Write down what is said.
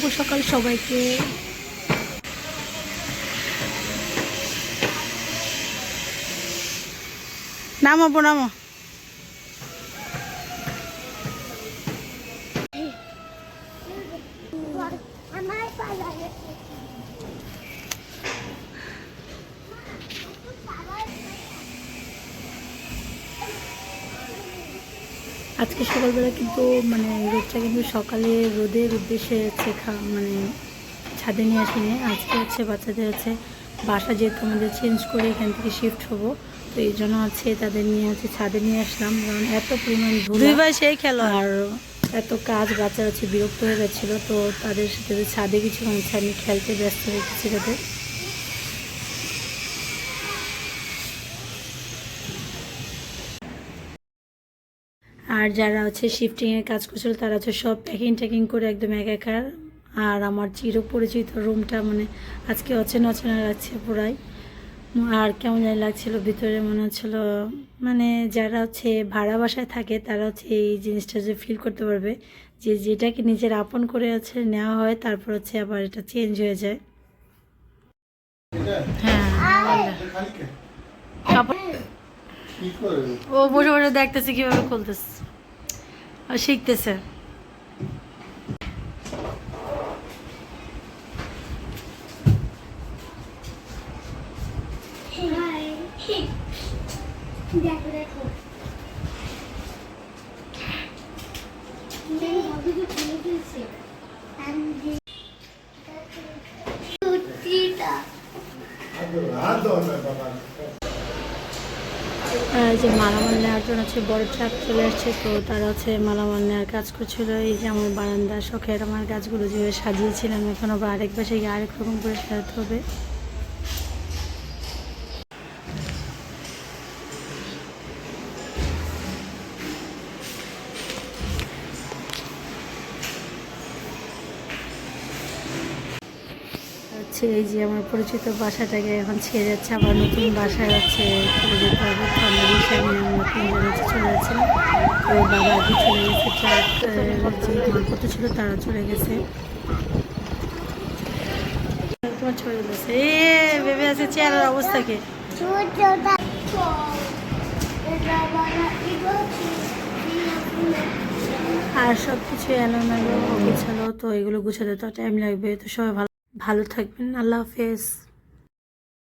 শুভ সকাল সবাইকে। নামো নামো। আজকে সকালবেলা কিন্তু মানে রোদটা কিন্তু সকালে রোদের উদ্দেশ্যে হচ্ছে মানে ছাদে নিয়ে আসিনি। আজকে হচ্ছে বাচ্চাদের হচ্ছে বাসা যেহেতু আমাদের চেঞ্জ করে এখান থেকে শিফট হবো, তো এই জন্য হচ্ছে তাদের নিয়ে হচ্ছে ছাদে নিয়ে আসলাম। কারণ এত পরিমাণ ধুলো সেই খেলো আর এত কাজ, বাচ্চারা হচ্ছে বিরক্ত হয়ে গেছিলো, তো তাদের সাথে ছাদে কিছু হচ্ছে আমি খেলতে ব্যস্ত রেখেছি তাদের। আর যারা হচ্ছে শিফটিংয়ের কাজ করছিল তারা হচ্ছে সব প্যাকিং করে একদম একাকার। আর আমার চিরপরিচিত রুমটা মানে আজকে অচেনা অচেনা লাগছে পুরাই। আর কেমন জানি লাগছিল ভিতরে, মনে হচ্ছিল মানে যারা হচ্ছে ভাড়া বাসায় থাকে তারা হচ্ছে এই জিনিসটা যে ফিল করতে পারবে যে যেটাকে নিজের আপন করে আছে নেওয়া হয়, তারপর হচ্ছে আবার এটা চেঞ্জ হয়ে যায়। হ্যাঁ, ও বসে বসে দেখতেছে কিভাবে খুলতেছে, শিখতেছে। যে মালামাল নেওয়ার জন্য হচ্ছে বড় ট্রাক চলে আসছে, তো তারা হচ্ছে মালামাল নেওয়ার কাজ করছিল। এই যে আমার বারান্দা শখের আমার গাছগুলো যেভাবে সাজিয়েছিলাম, এখন আবার আরেক পাশে গিয়ে আরেক রকম করে সাজাতে হবে। এই যে আমার পরিচিত বাসাটাকে এখন ছেড়ে যাচ্ছে, আবার নতুন বাসায় হচ্ছে চলে যেতে হবে। তো আমরা রিক্সা নিয়ে আমরা তিনজন হচ্ছে চলে যাচ্ছিলাম। তো বাবা আগে চলে গেছে, ট্রাক যে মালপত্র ছিল তারা চলে গেছে। তোমার চলে গেছে এ ভেবে আছে চেয়ারের অবস্থা কি, আর সব কিছু এলোমেলো গোছালো, তো এগুলো গুছাতে তো টাইম লাগবে। তো সবাই ভালো থাকবেন। আল্লাহ হাফেজ।